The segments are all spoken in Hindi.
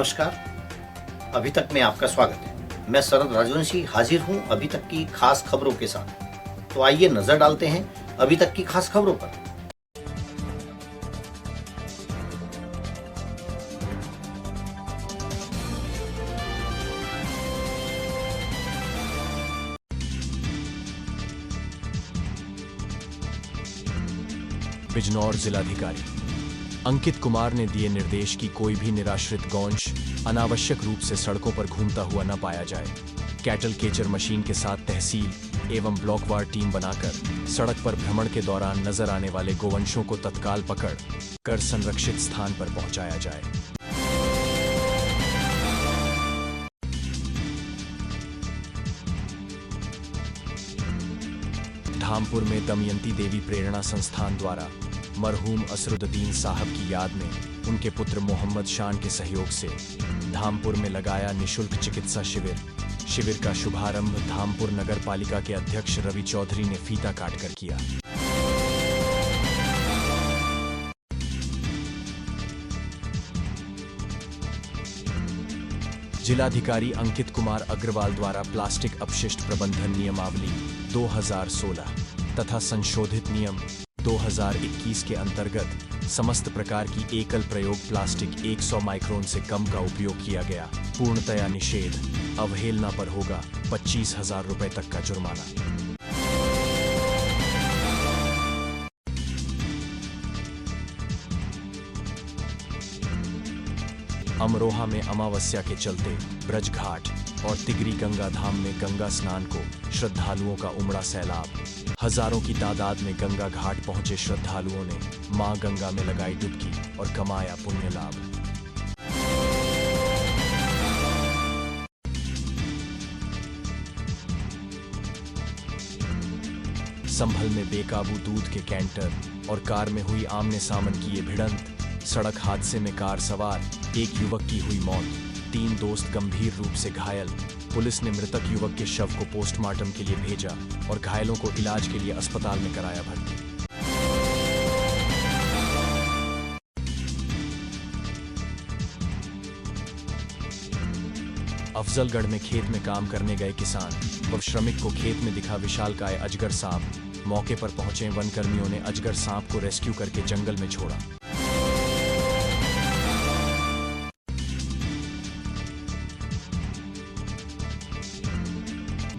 नमस्कार। अभी तक में आपका स्वागत है। मैं शरद राजवंशी हाजिर हूं अभी तक की खास खबरों के साथ। तो आइए नजर डालते हैं अभी तक की खास खबरों पर। बिजनौर जिलाधिकारी अंकित कुमार ने दिए निर्देश कि कोई भी निराश्रित गौंश अनावश्यक रूप से सड़कों पर घूमता हुआ न पाया जाए। कैटल केचर मशीन के साथ तहसील एवं ब्लॉकवार टीम बनाकर सड़क पर भ्रमण के दौरान नजर आने वाले गोवंशों को तत्काल पकड़ कर संरक्षित स्थान पर पहुंचाया जाए। धामपुर में दमयंती देवी प्रेरणा संस्थान द्वारा मरहूम असरुद्दीन साहब की याद में उनके पुत्र मोहम्मद शान के सहयोग से धामपुर में लगाया निशुल्क चिकित्सा शिविर का शुभारंभ धामपुर नगर पालिका के अध्यक्ष रवि चौधरी ने फीता काटकर किया। जिलाधिकारी अंकित कुमार अग्रवाल द्वारा प्लास्टिक अपशिष्ट प्रबंधन नियमावली 2016 तथा संशोधित नियम 2021 के अंतर्गत समस्त प्रकार की एकल प्रयोग प्लास्टिक 100 माइक्रोन से कम का उपयोग किया गया पूर्णतया निषेध। अवहेलना पर होगा 25,000 रुपए तक का जुर्माना। अमरोहा में अमावस्या के चलते ब्रज घाट और तिगरी गंगा धाम में गंगा स्नान को श्रद्धालुओं का उमड़ा सैलाब। हजारों की तादाद में गंगा घाट पहुंचे श्रद्धालुओं ने मां गंगा में लगाई डुबकी और कमाया पुण्य लाभ। संभल में बेकाबू दूध के कैंटर और कार में हुई आमने सामन की ये भिड़ंत। सड़क हादसे में कार सवार एक युवक की हुई मौत, 3 दोस्त गंभीर रूप से घायल। पुलिस ने मृतक युवक के शव को पोस्टमार्टम के लिए भेजा और घायलों को इलाज के लिए अस्पताल में कराया भर्ती। अफजलगढ़ में खेत में काम करने गए किसान व श्रमिक को खेत में दिखा विशालकाय अजगर सांप। मौके पर पहुंचे वन कर्मियों ने अजगर सांप को रेस्क्यू करके जंगल में छोड़ा।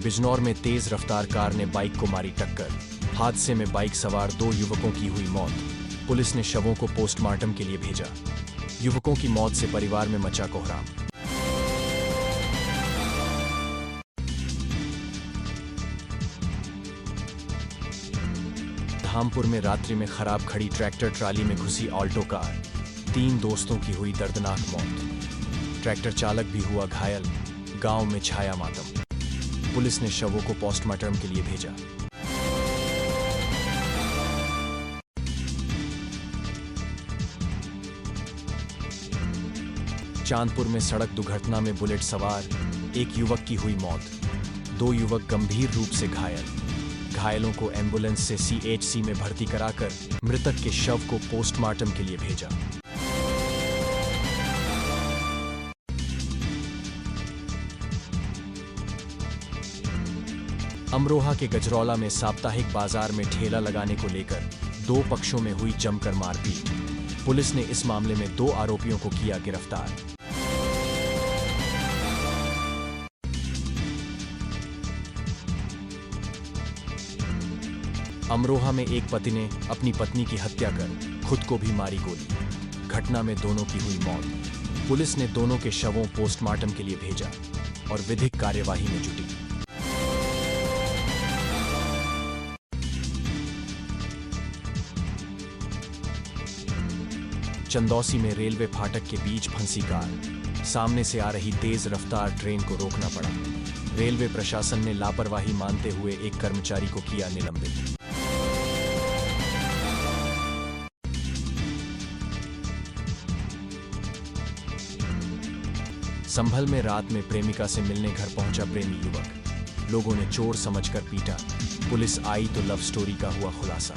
बिजनौर में तेज रफ्तार कार ने बाइक को मारी टक्कर। हादसे में बाइक सवार 2 युवकों की हुई मौत। पुलिस ने शवों को पोस्टमार्टम के लिए भेजा। युवकों की मौत से परिवार में मचा कोहराम। धामपुर में रात्रि में खराब खड़ी ट्रैक्टर ट्राली में घुसी ऑल्टो कार। 3 दोस्तों की हुई दर्दनाक मौत। ट्रैक्टर चालक भी हुआ घायल। गांव में छाया मातम। पुलिस ने शवों को पोस्टमार्टम के लिए भेजा। चांदपुर में सड़क दुर्घटना में बुलेट सवार एक युवक की हुई मौत। 2 युवक गंभीर रूप से घायल। घायलों को एम्बुलेंस से CHC में भर्ती कराकर मृतक के शव को पोस्टमार्टम के लिए भेजा। अमरोहा के गजरौला में साप्ताहिक बाजार में ठेला लगाने को लेकर 2 पक्षों में हुई जमकर मारपीट। पुलिस ने इस मामले में 2 आरोपियों को किया गिरफ्तार। अमरोहा में एक पति ने अपनी पत्नी की हत्या कर खुद को भी मारी गोली। घटना में दोनों की हुई मौत। पुलिस ने दोनों के शवों पोस्टमार्टम के लिए भेजा और विधिक कार्यवाही में जुटी। चंदौसी में रेलवे फाटक के बीच फंसी कार। सामने से आ रही तेज रफ्तार ट्रेन को रोकना पड़ा। रेलवे प्रशासन ने लापरवाही मानते हुए एक कर्मचारी को किया निलंबित। संभल में रात में प्रेमिका से मिलने घर पहुंचा प्रेमी युवक। लोगों ने चोर समझकर पीटा। पुलिस आई तो लव स्टोरी का हुआ खुलासा।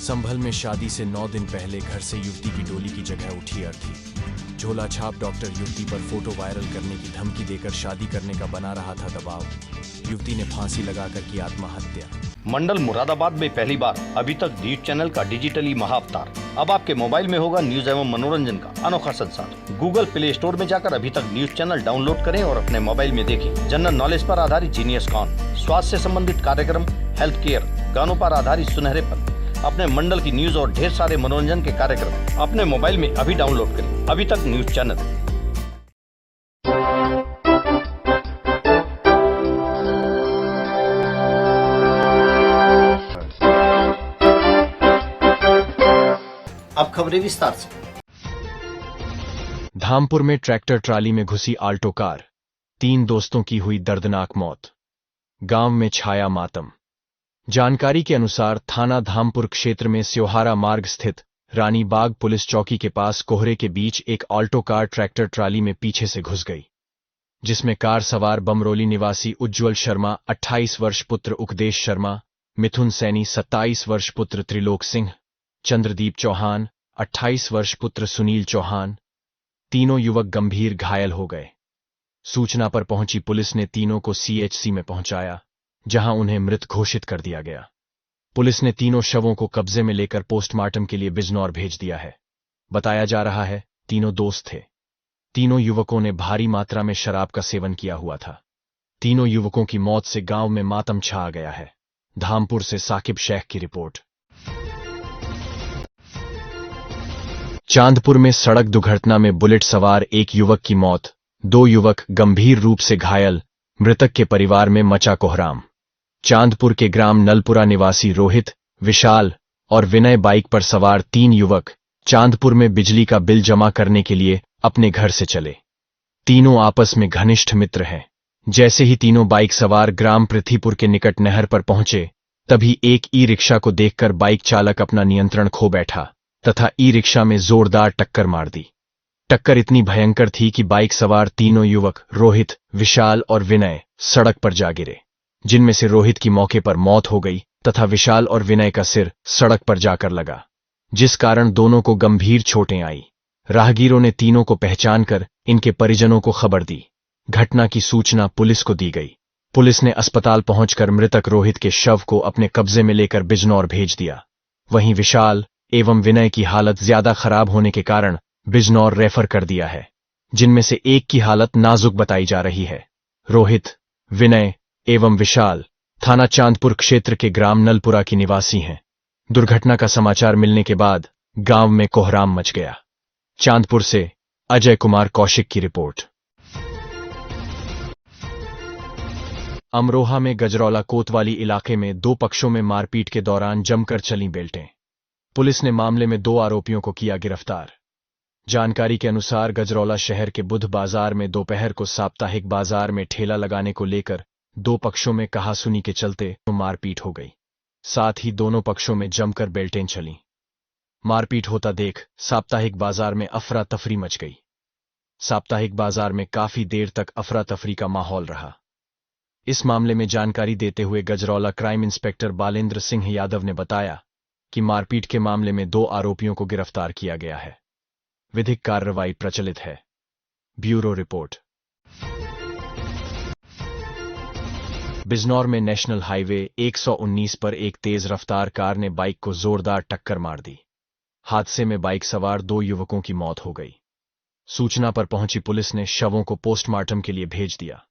संभल में शादी से 9 दिन पहले घर से युवती की डोली की जगह उठी अर्थी। झोला छाप डॉक्टर युवती पर फोटो वायरल करने की धमकी देकर शादी करने का बना रहा था दबाव। युवती ने फांसी लगाकर की आत्महत्या। मंडल मुरादाबाद में पहली बार अभी तक न्यूज चैनल का डिजिटली महाअवतार। अब आपके मोबाइल में होगा न्यूज एवं मनोरंजन का अनोखा संसार। गूगल प्ले स्टोर में जाकर अभी तक न्यूज चैनल डाउनलोड करें और अपने मोबाइल में देखें जनरल नॉलेज पर आधारित जीनियस कॉन, स्वास्थ्य से संबंधित कार्यक्रम, हेल्थ केयर, गानों पर आधारित सुनहरे पल, अपने मंडल की न्यूज और ढेर सारे मनोरंजन के कार्यक्रम अपने मोबाइल में अभी डाउनलोड करें अभी तक न्यूज चैनल। अब खबरें विस्तार से। धामपुर में ट्रैक्टर ट्राली में घुसी आल्टो कार, 3 दोस्तों की हुई दर्दनाक मौत। गांव में छाया मातम। जानकारी के अनुसार थाना धामपुर क्षेत्र में स्योहारा मार्ग स्थित रानी बाग पुलिस चौकी के पास कोहरे के बीच एक आल्टो कार ट्रैक्टर ट्राली में पीछे से घुस गई, जिसमें कार सवार बमरोली निवासी उज्ज्वल शर्मा 28 वर्ष पुत्र उकदेश शर्मा, मिथुन सैनी 27 वर्ष पुत्र त्रिलोक सिंह, चंद्रदीप चौहान 28 वर्ष पुत्र सुनील चौहान, तीनों युवक गंभीर घायल हो गए। सूचना पर पहुंची पुलिस ने तीनों को सीएचसी में पहुंचाया, जहां उन्हें मृत घोषित कर दिया गया। पुलिस ने तीनों शवों को कब्जे में लेकर पोस्टमार्टम के लिए बिजनौर भेज दिया है। बताया जा रहा है तीनों दोस्त थे। तीनों युवकों ने भारी मात्रा में शराब का सेवन किया हुआ था। तीनों युवकों की मौत से गांव में मातम छा गया है। धामपुर से साकिब शेख की रिपोर्ट। चांदपुर में सड़क दुर्घटना में बुलेट सवार एक युवक की मौत, 2 युवक गंभीर रूप से घायल, मृतक के परिवार में मचा कोहराम। चांदपुर के ग्राम नलपुरा निवासी रोहित, विशाल और विनय बाइक पर सवार 3 युवक चांदपुर में बिजली का बिल जमा करने के लिए अपने घर से चले। तीनों आपस में घनिष्ठ मित्र हैं। जैसे ही तीनों बाइक सवार ग्राम पृथ्वीपुर के निकट नहर पर पहुंचे, तभी एक ई रिक्शा को देखकर बाइक चालक अपना नियंत्रण खो बैठा तथा ई रिक्शा में जोरदार टक्कर मार दी। टक्कर इतनी भयंकर थी कि बाइक सवार तीनों युवक रोहित, विशाल और विनय सड़क पर जा गिरे, जिनमें से रोहित की मौके पर मौत हो गई तथा विशाल और विनय का सिर सड़क पर जाकर लगा, जिस कारण दोनों को गंभीर चोटें आई। राहगीरों ने तीनों को पहचानकर इनके परिजनों को खबर दी। घटना की सूचना पुलिस को दी गई। पुलिस ने अस्पताल पहुंचकर मृतक रोहित के शव को अपने कब्जे में लेकर बिजनौर भेज दिया। वहीं विशाल एवं विनय की हालत ज्यादा खराब होने के कारण बिजनौर रेफर कर दिया है, जिनमें से एक की हालत नाजुक बताई जा रही है। रोहित, विनय एवं विशाल थाना चांदपुर क्षेत्र के ग्राम नलपुरा की निवासी हैं। दुर्घटना का समाचार मिलने के बाद गांव में कोहराम मच गया। चांदपुर से अजय कुमार कौशिक की रिपोर्ट। अमरोहा में गजरौला कोतवाली इलाके में 2 पक्षों में मारपीट के दौरान जमकर चली बेल्टें। पुलिस ने मामले में 2 आरोपियों को किया गिरफ्तार। जानकारी के अनुसार गजरौला शहर के बुध बाजार में दोपहर को साप्ताहिक बाजार में ठेला लगाने को लेकर 2 पक्षों में कहासुनी के चलते मारपीट हो गई। साथ ही दोनों पक्षों में जमकर बेल्टें चलीं। मारपीट होता देख साप्ताहिक बाजार में अफरा तफरी मच गई। साप्ताहिक बाजार में काफी देर तक अफरा तफरी का माहौल रहा। इस मामले में जानकारी देते हुए गजरौला क्राइम इंस्पेक्टर बालेंद्र सिंह यादव ने बताया कि मारपीट के मामले में 2 आरोपियों को गिरफ्तार किया गया है। विधिक कार्रवाई प्रचलित है। Bureau report. बिजनौर में नेशनल हाईवे 119 पर एक तेज रफ्तार कार ने बाइक को जोरदार टक्कर मार दी। हादसे में बाइक सवार 2 युवकों की मौत हो गई। सूचना पर पहुंची पुलिस ने शवों को पोस्टमार्टम के लिए भेज दिया।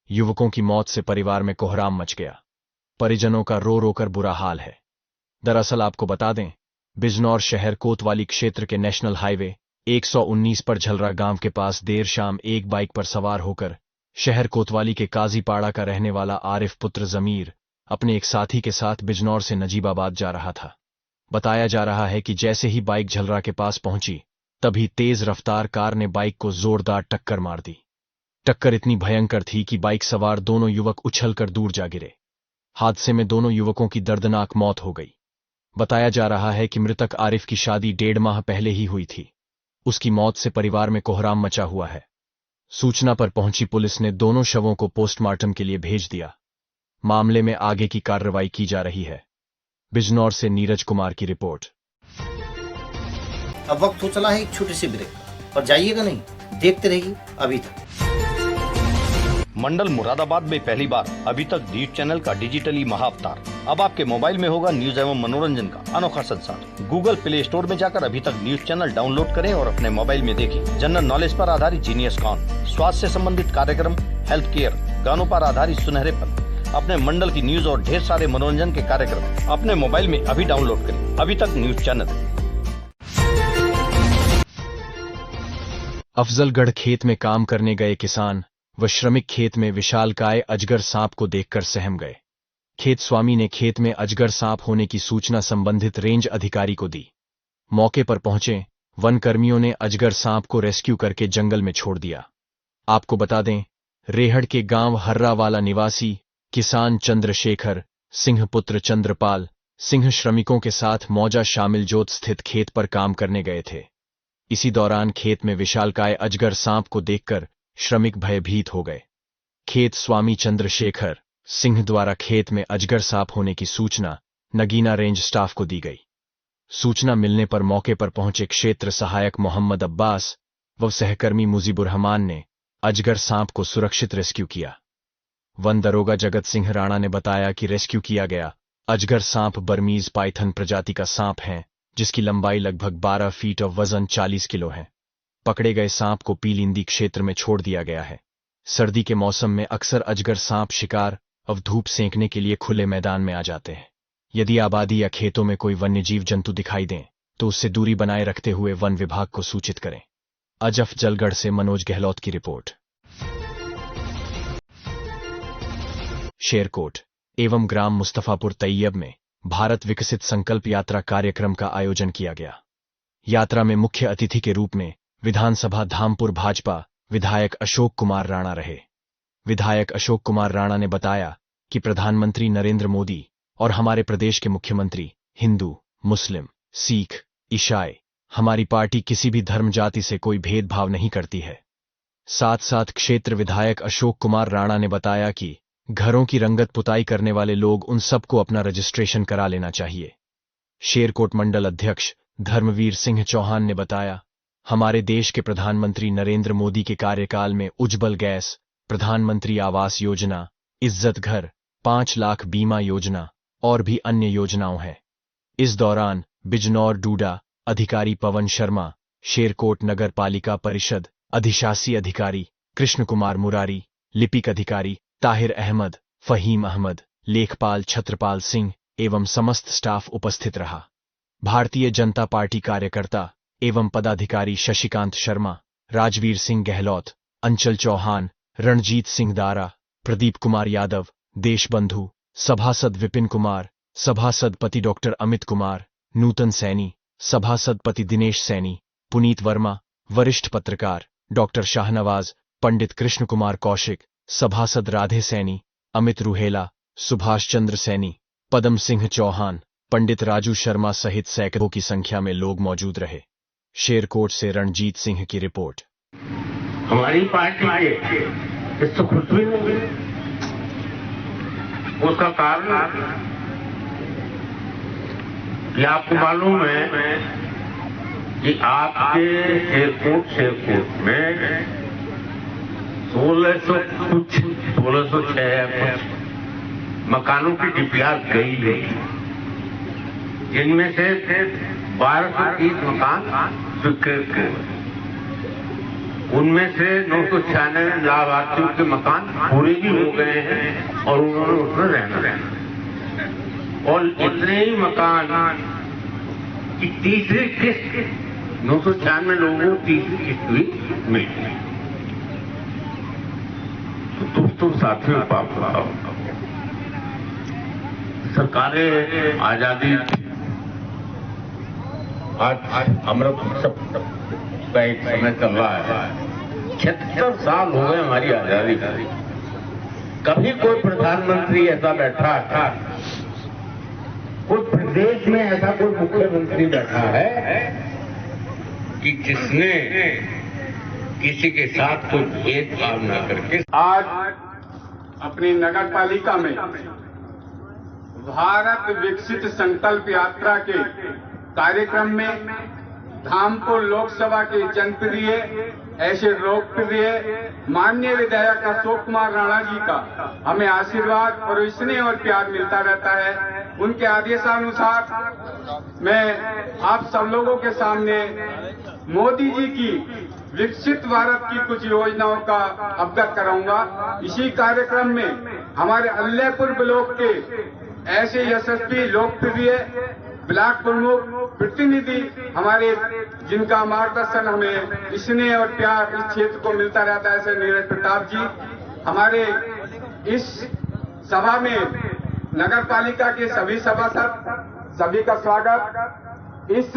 युवकों की मौत से परिवार में कोहराम मच गया। परिजनों का रो रो कर बुरा हाल है। दरअसल आपको बता दें, बिजनौर शहर कोतवाली क्षेत्र के नेशनल हाईवे 119 पर झलरा गांव के पास देर शाम एक बाइक पर सवार होकर शहर कोतवाली के काजीपाड़ा का रहने वाला आरिफ पुत्र जमीर अपने एक साथी के साथ बिजनौर से नजीबाबाद जा रहा था। बताया जा रहा है कि जैसे ही बाइक झलरा के पास पहुंची, तभी तेज रफ्तार कार ने बाइक को जोरदार टक्कर मार दी। टक्कर इतनी भयंकर थी कि बाइक सवार दोनों युवक उछलकर दूर जा गिरे। हादसे में दोनों युवकों की दर्दनाक मौत हो गई। बताया जा रहा है कि मृतक आरिफ की शादी 1.5 माह पहले ही हुई थी। उसकी मौत से परिवार में कोहराम मचा हुआ है। सूचना पर पहुंची पुलिस ने दोनों शवों को पोस्टमार्टम के लिए भेज दिया। मामले में आगे की कार्रवाई की जा रही है। बिजनौर से नीरज कुमार की रिपोर्ट। अब वक्त हो चला है एक छोटे से ब्रेक का, पर जाइएगा नहीं, देखते रहिए अभी तक। मंडल मुरादाबाद में पहली बार अभी तक न्यूज चैनल का डिजिटली महाअवतार। अब आपके मोबाइल में होगा न्यूज एवं मनोरंजन का अनोखा संसार। गूगल प्ले स्टोर में जाकर अभी तक न्यूज चैनल डाउनलोड करें और अपने मोबाइल में देखें जनरल नॉलेज पर आधारित जीनियस कॉन, स्वास्थ्य से संबंधित कार्यक्रम, हेल्थ केयर, गानों पर आधारित सुनहरे पल, अपने मंडल की न्यूज और ढेर सारे मनोरंजन के कार्यक्रम अपने मोबाइल में अभी डाउनलोड करें। अभी तक न्यूज चैनल। अफजलगढ़ खेत में काम करने गए किसान व श्रमिक खेत में विशालकाय अजगर सांप को देखकर सहम गए। खेत स्वामी ने खेत में अजगर सांप होने की सूचना संबंधित रेंज अधिकारी को दी। मौके पर पहुंचे वन कर्मियों ने अजगर सांप को रेस्क्यू करके जंगल में छोड़ दिया। आपको बता दें, रेहड़ के गांव हर्रावाला निवासी किसान चंद्रशेखर सिंह पुत्र चंद्रपाल सिंह श्रमिकों के साथ मौजा शामिल जोत स्थित खेत पर काम करने गए थे। इसी दौरान खेत में विशालकाय अजगर सांप को देखकर श्रमिक भयभीत हो गए। खेत स्वामी चंद्रशेखर सिंह द्वारा खेत में अजगर सांप होने की सूचना नगीना रेंज स्टाफ को दी गई। सूचना मिलने पर मौके पर पहुंचे क्षेत्र सहायक मोहम्मद अब्बास व सहकर्मी मुजीबुर रहमान ने अजगर सांप को सुरक्षित रेस्क्यू किया। वन दरोगा जगत सिंह राणा ने बताया कि रेस्क्यू किया गया अजगर सांप बर्मीज पाइथन प्रजाति का सांप है, जिसकी लंबाई लगभग 12 फीट और वजन 40 किलो है। पकड़े गए सांप को पीलिंदी क्षेत्र में छोड़ दिया गया है। सर्दी के मौसम में अक्सर अजगर सांप शिकार और धूप सेंकने के लिए खुले मैदान में आ जाते हैं। यदि आबादी या खेतों में कोई वन्यजीव जंतु दिखाई दें तो उससे दूरी बनाए रखते हुए वन विभाग को सूचित करें। अफजलगढ़ से मनोज गहलोत की रिपोर्ट। शेरकोट एवं ग्राम मुस्तफापुर तैयब में भारत विकसित संकल्प यात्रा कार्यक्रम का आयोजन किया गया। यात्रा में मुख्य अतिथि के रूप में विधानसभा धामपुर भाजपा विधायक अशोक कुमार राणा रहे। विधायक अशोक कुमार राणा ने बताया कि प्रधानमंत्री नरेंद्र मोदी और हमारे प्रदेश के मुख्यमंत्री हिंदू, मुस्लिम, सिख, ईसाई, हमारी पार्टी किसी भी धर्म जाति से कोई भेदभाव नहीं करती है। साथ साथ क्षेत्र विधायक अशोक कुमार राणा ने बताया कि घरों की रंगत पुताई करने वाले लोग उन सबको अपना रजिस्ट्रेशन करा लेना चाहिए। शेरकोट मंडल अध्यक्ष धर्मवीर सिंह चौहान ने बताया, हमारे देश के प्रधानमंत्री नरेंद्र मोदी के कार्यकाल में उज्ज्वल गैस, प्रधानमंत्री आवास योजना, इज्जत घर, 5 लाख बीमा योजना और भी अन्य योजनाओं हैं। इस दौरान बिजनौर डूडा अधिकारी पवन शर्मा, शेरकोट नगर पालिका परिषद अधिशासी अधिकारी कृष्ण कुमार मुरारी, लिपिक अधिकारी ताहिर अहमद, फहीम अहमद, लेखपाल छत्रपाल सिंह एवं समस्त स्टाफ उपस्थित रहा। भारतीय जनता पार्टी कार्यकर्ता एवं पदाधिकारी शशिकांत शर्मा, राजवीर सिंह गहलोत, अंचल चौहान, रणजीत सिंह दारा, प्रदीप कुमार यादव, देशबंधु, सभासद विपिन कुमार, सभासद पति डॉक्टर अमित कुमार, नूतन सैनी, सभासद पति दिनेश सैनी, पुनीत वर्मा, वरिष्ठ पत्रकार डॉक्टर शाहनवाज, पंडित कृष्ण कुमार कौशिक, सभासद राधे सैनी, अमित रुहेला, सुभाष चंद्र सैनी, पदम सिंह चौहान, पंडित राजू शर्मा सहित सैकड़ों की संख्या में लोग मौजूद रहे। शेरकोट से रणजीत सिंह की रिपोर्ट। हमारी पार्टी के इससे खुश भी नहीं हुई। उसका कारण कि आपको मालूम है कि आपके शेरकोट में 1606 मकानों की डीपीआर गई है, जिनमें से 1230 मकान स्वीकृत हुए। उनमें से 996 लाभार्थियों के मकान पूरे भी हो गए हैं और उन्होंने उसमें रहना है। और इतने ही मकान की तीसरी किस्त 996 लोगों को तीसरी किस्त भी मिल गई। तो दोस्तों साथियों बाप बताओ, सरकारें आजादी आज अमृत उत्सव का एक समय चल रहा है। 76 साल हो गए हमारी आजादी का। कभी कोई प्रधानमंत्री ऐसा बैठा है, कोई प्रदेश में ऐसा कोई मुख्यमंत्री बैठा है कि जिसने किसी के साथ कोई भेदभाव न करके आज अपनी नगर पालिका में भारत विकसित संकल्प यात्रा के कार्यक्रम में धामपुर लोकसभा के जनप्रिय ऐसे लोकप्रिय माननीय विधायक अशोक कुमार राणा जी का हमें आशीर्वाद और स्नेह और प्यार मिलता रहता है। उनके आदेशानुसार मैं आप सब लोगों के सामने मोदी जी की विकसित भारत की कुछ योजनाओं का अवगत कराऊंगा। इसी कार्यक्रम में हमारे अल्लाहपुर ब्लॉक के ऐसे यशस्वी लोकप्रिय ब्लॉक प्रमुख प्रतिनिधि हमारे जिनका मार्गदर्शन हमें स्नेह और प्यार इस क्षेत्र को मिलता रहता है, ऐसे नीरज प्रताप जी हमारे इस सभा में नगर पालिका के सभी सभासद सभी का स्वागत। इस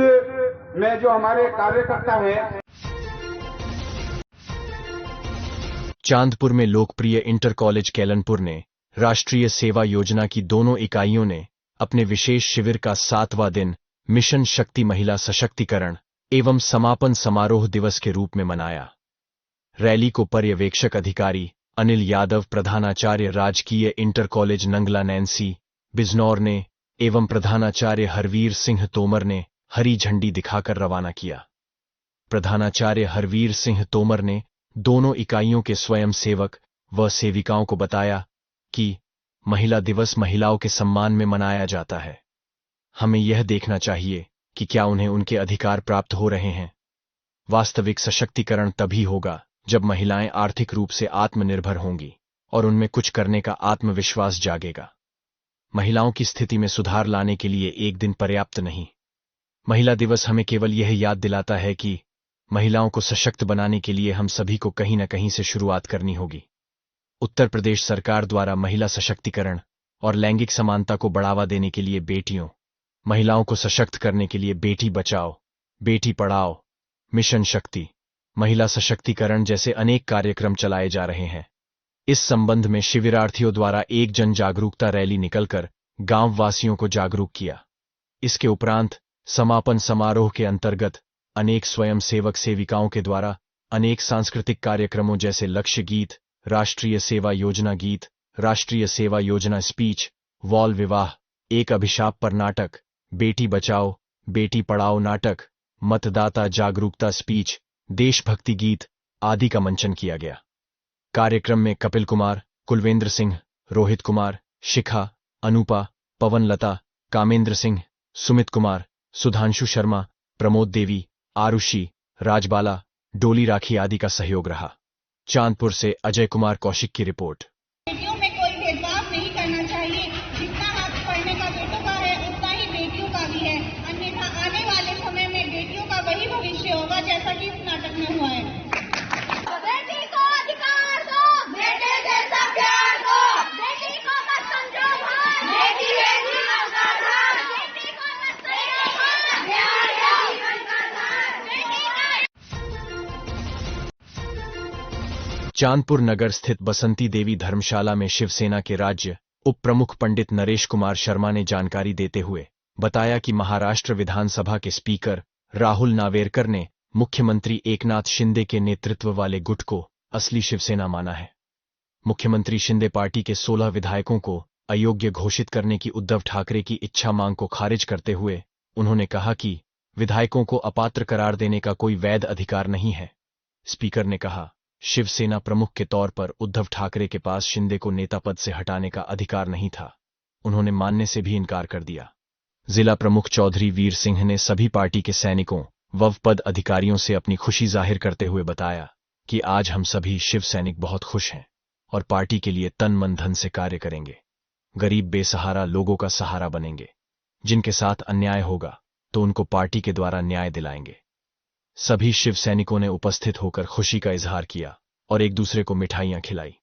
में जो हमारे कार्यकर्ता हैं चांदपुर में लोकप्रिय इंटर कॉलेज केलनपुर ने राष्ट्रीय सेवा योजना की दोनों इकाइयों ने अपने विशेष शिविर का 7वां दिन मिशन शक्ति महिला सशक्तिकरण एवं समापन समारोह दिवस के रूप में मनाया। रैली को पर्यवेक्षक अधिकारी अनिल यादव, प्रधानाचार्य राजकीय inter college Nangla Nancy Bijnor ने एवं प्रधानाचार्य हरवीर सिंह तोमर ने हरी झंडी दिखाकर रवाना किया। प्रधानाचार्य हरवीर सिंह तोमर ने दोनों इकाइयों के स्वयंसेवक व सेविकाओं को बताया कि महिला दिवस महिलाओं के सम्मान में मनाया जाता है। हमें यह देखना चाहिए कि क्या उन्हें उनके अधिकार प्राप्त हो रहे हैं। वास्तविक सशक्तिकरण तभी होगा जब महिलाएं आर्थिक रूप से आत्मनिर्भर होंगी और उनमें कुछ करने का आत्मविश्वास जागेगा। महिलाओं की स्थिति में सुधार लाने के लिए एक दिन पर्याप्त नहीं। महिला दिवस हमें केवल यह याद दिलाता है कि महिलाओं को सशक्त बनाने के लिए हम सभी को कहीं न कहीं से शुरुआत करनी होगी। उत्तर प्रदेश सरकार द्वारा महिला सशक्तिकरण और लैंगिक समानता को बढ़ावा देने के लिए बेटियों, महिलाओं को सशक्त करने के लिए बेटी बचाओ, बेटी पढ़ाओ, मिशन शक्ति, महिला सशक्तिकरण जैसे अनेक कार्यक्रम चलाए जा रहे हैं। इस संबंध में शिविरार्थियों द्वारा एक जन जागरूकता रैली निकलकर गांव वासियों को जागरूक किया। इसके उपरांत समापन समारोह के अंतर्गत अनेक स्वयंसेवक सेविकाओं के द्वारा अनेक सांस्कृतिक कार्यक्रमों जैसे लक्ष्य गीत, राष्ट्रीय सेवा योजना गीत, राष्ट्रीय सेवा योजना स्पीच, वॉल विवाह, एक अभिशाप पर नाटक, बेटी बचाओ बेटी पढ़ाओ नाटक, मतदाता जागरूकता स्पीच, देशभक्ति गीत आदि का मंचन किया गया। कार्यक्रम में कपिल कुमार, कुलवेंद्र सिंह, रोहित कुमार, शिखा, अनुपा, पवनलता, कामेंद्र सिंह, सुमित कुमार, सुधांशु शर्मा, प्रमोद देवी, आरुषि, राजबाला, डोली राखी आदि का सहयोग रहा। चांदपुर से अजय कुमार कौशिक की रिपोर्ट। बेटियों में कोई भेदभाव नहीं करना चाहिए। जितना हाथ पढ़ने का बेटों का है उतना ही बेटियों का भी है, अन्यथा आने वाले समय में बेटियों का वही भविष्य होगा जैसा कि इस नाटक में हुआ है। बेटी को अधिकार दो, बेटे जैसा प्यार दो, बेटी को मत समझो भाई, बेटी है जीवन का आधार, बेटी को मत समझो भाई, प्यार है जीवन का आधार, बेटी का। चांदपुर नगर स्थित बसंती देवी धर्मशाला में शिवसेना के राज्य उप प्रमुख पंडित नरेश कुमार शर्मा ने जानकारी देते हुए बताया कि महाराष्ट्र विधानसभा के स्पीकर राहुल नावेरकर ने मुख्यमंत्री एकनाथ शिंदे के नेतृत्व वाले गुट को असली शिवसेना माना है। मुख्यमंत्री शिंदे पार्टी के 16 विधायकों को अयोग्य घोषित करने की उद्धव ठाकरे की इच्छा मांग को खारिज करते हुए उन्होंने कहा कि विधायकों को अपात्र करार देने का कोई वैध अधिकार नहीं है। स्पीकर ने कहा, शिवसेना प्रमुख के तौर पर उद्धव ठाकरे के पास शिंदे को नेता पद से हटाने का अधिकार नहीं था। उन्होंने मानने से भी इनकार कर दिया। जिला प्रमुख चौधरी वीर सिंह ने सभी पार्टी के सैनिकों व पद अधिकारियों से अपनी खुशी जाहिर करते हुए बताया कि आज हम सभी शिव सैनिक बहुत खुश हैं और पार्टी के लिए तन मन धन से कार्य करेंगे। गरीब बेसहारा लोगों का सहारा बनेंगे। जिनके साथ अन्याय होगा तो उनको पार्टी के द्वारा न्याय दिलाएंगे। सभी शिव सैनिकों ने उपस्थित होकर खुशी का इजहार किया और एक दूसरे को मिठाइयां खिलाई।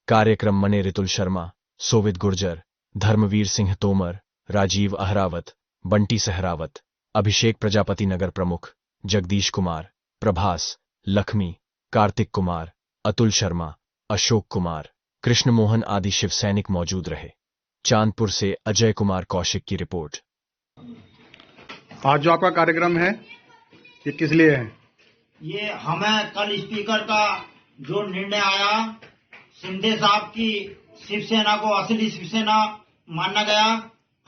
कार्यक्रम में रितुल शर्मा, सोवित गुर्जर, धर्मवीर सिंह तोमर, राजीव अहरावत, बंटी सहरावत, अभिषेक प्रजापति नगर प्रमुख, जगदीश कुमार, प्रभास, लक्ष्मी, कार्तिक कुमार, अतुल शर्मा, अशोक कुमार, कृष्ण मोहन आदि शिव सैनिक मौजूद रहे। चांदपुर से अजय कुमार कौशिक की रिपोर्ट। आज जो आपका कार्यक्रम है ये किस लिए है? ये हमें कल स्पीकर का जो निर्णय आया, शिंदे साहब की शिवसेना को असली शिवसेना माना गया,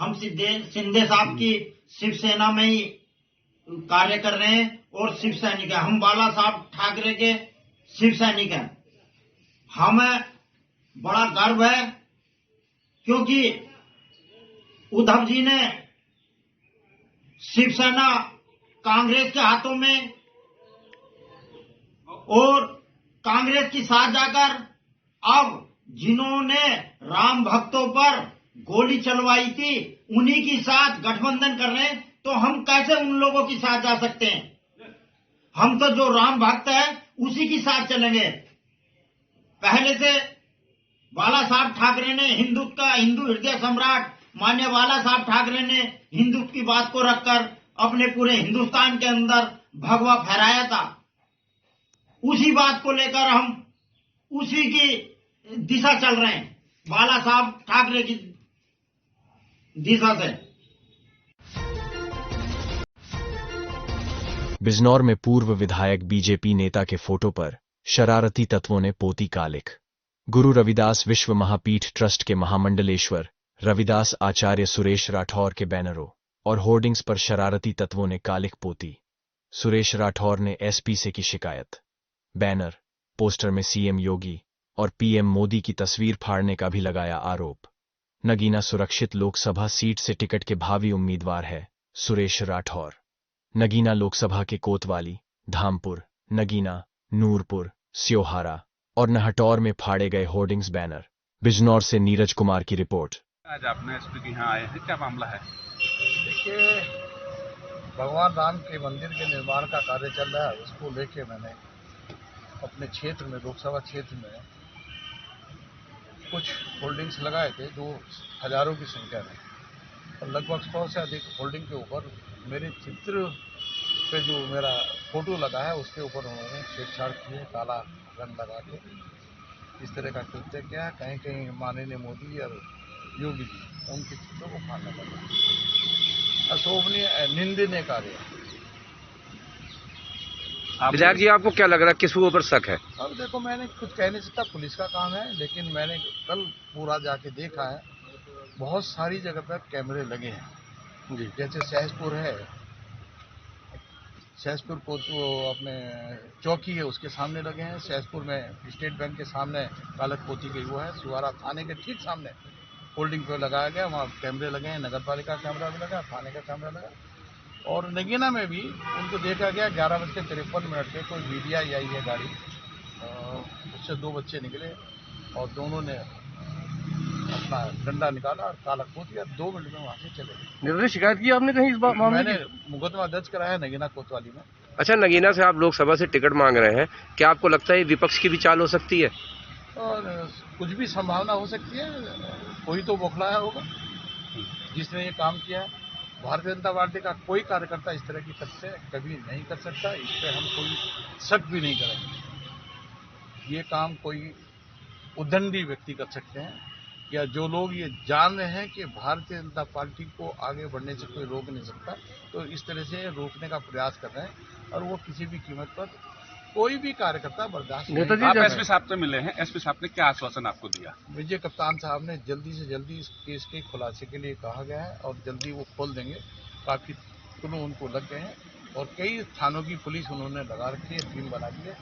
हम शिंदे साहब की शिवसेना में ही कार्य कर रहे हैं और शिव सैनिक है। हम बाला साहब ठाकरे के शिव सैनिक हैं। हमें बड़ा गर्व है क्योंकि उद्धव जी ने शिवसेना कांग्रेस के हाथों में और कांग्रेस की साथ जाकर अब जिन्होंने राम भक्तों पर गोली चलवाई थी उन्हीं के साथ गठबंधन कर रहे हैं, तो हम कैसे उन लोगों के साथ जा सकते हैं? हम तो जो राम भक्त है उसी के साथ चलेंगे। पहले से बाला साहब ठाकरे ने हिंदू हृदय सम्राट माननीय बाला साहब ठाकरे ने हिंदुत्व की बात को रखकर अपने पूरे हिंदुस्तान के अंदर भगवा फहराया था। उसी बात को लेकर हम उसी की दिशा चल रहे हैं, बाला साहब ठाकरे की दिशा से। बिजनौर में पूर्व विधायक बीजेपी नेता के फोटो पर शरारती तत्वों ने पोती कालिख। गुरु रविदास विश्व महापीठ ट्रस्ट के महामंडलेश्वर रविदास आचार्य सुरेश राठौर के बैनरों और होर्डिंग्स पर शरारती तत्वों ने कालिख पोती। सुरेश राठौर ने एसपी से की शिकायत। बैनर पोस्टर में सीएम योगी और पीएम मोदी की तस्वीर फाड़ने का भी लगाया आरोप। नगीना सुरक्षित लोकसभा सीट से टिकट के भावी उम्मीदवार है सुरेश राठौर। नगीना लोकसभा के कोतवाली, धामपुर, नगीना, नूरपुर, स्योहारा और नहटौर में फाड़े गए होर्डिंग्स बैनर। बिजनौर से नीरज कुमार की रिपोर्ट। आज आपने एसपी के यहाँ आए हैं, क्या मामला है? देखिए, भगवान राम के मंदिर के निर्माण का कार्य चल रहा है, उसको लेके मैंने अपने क्षेत्र में, लोकसभा क्षेत्र में कुछ होल्डिंग्स लगाए थे जो हजारों की संख्या में, और लगभग 100 से अधिक होल्डिंग के ऊपर मेरे चित्र पे जो मेरा फोटो लगा है उसके ऊपर उन्होंने छेड़छाड़ की है, काला रंग लगा के इस तरह का कृत्य किया। कहीं कहीं माननीय मोदी और योगी जी उनके चित्रों को फाड़ना पड़ रहा है। अशोभनीय, निंदनीय कार्य। विधायक जी, आपको क्या लग रहा है, किसके ऊपर शक है? अब देखो, मैंने कुछ कह नहीं सकता, पुलिस का काम है, लेकिन मैंने कल पूरा जाके देखा है, बहुत सारी जगह पर कैमरे लगे हैं जी। जैसे सहसपुर है, सहसपुर को तो अपने चौकी है उसके सामने लगे हैं। सहसपुर में स्टेट बैंक के सामने कालक पोती गई हुआ है। सिवारा थाने के ठीक सामने होल्डिंग पे लगाया गया, वहाँ कैमरे लगे हैं। नगर पालिका कैमरा भी लगा, थाने का कैमरा लगा। और नगीना में भी उनको देखा गया 11:53 पे कोई मीडिया आई है गाड़ी, उससे 2 बच्चे निकले और दोनों ने अपना डंडा निकाला और काला पोत दिया। 2 मिनट में वहाँ से चले गए। निर्दोष शिकायत की आपने कहीं इस बात मामले मैंने मुकदमा दर्ज कराया नगीना कोतवाली में। अच्छा, नगीना से आप लोकसभा से टिकट मांग रहे हैं, क्या आपको लगता है विपक्ष की भी चाल हो सकती है? और कुछ भी संभावना हो सकती है, कोई तो बौखलाया होगा जिसने ये काम किया है। भारतीय जनता पार्टी का कोई कार्यकर्ता इस तरह की कृत्य कभी नहीं कर सकता, इस पर हम कोई शक भी नहीं करेंगे। ये काम कोई उद्दंडी व्यक्ति कर सकते हैं, या जो लोग ये जान रहे हैं कि भारतीय जनता पार्टी को आगे बढ़ने से कोई रोक नहीं सकता, तो इस तरह से रोकने का प्रयास कर रहे हैं। और वो किसी भी कीमत पर कोई भी कार्यकर्ता बर्दाश्त नहीं। आप एसपी साहब से मिले हैं, एसपी साहब ने क्या आश्वासन आपको दिया? विजय कप्तान साहब ने जल्दी से जल्दी इस केस के खुलासे के लिए कहा गया है और जल्दी वो खोल देंगे। काफ़ी क्लू उनको लग गए हैं और कई थानों की पुलिस उन्होंने लगा रखी है, टीम बना दी है।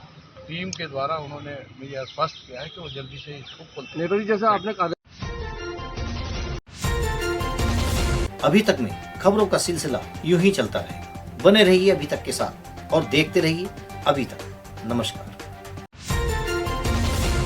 टीम के द्वारा उन्होंने मुझे आश्वस्त किया है कि वो जल्दी से इसको खोल देंगे। जैसा आपने कहा, अभी तक में खबरों का सिलसिला यूं ही चलता रहेगा। बने रहिए अभी तक के साथ और देखते रहिए अभी तक। नमस्कार।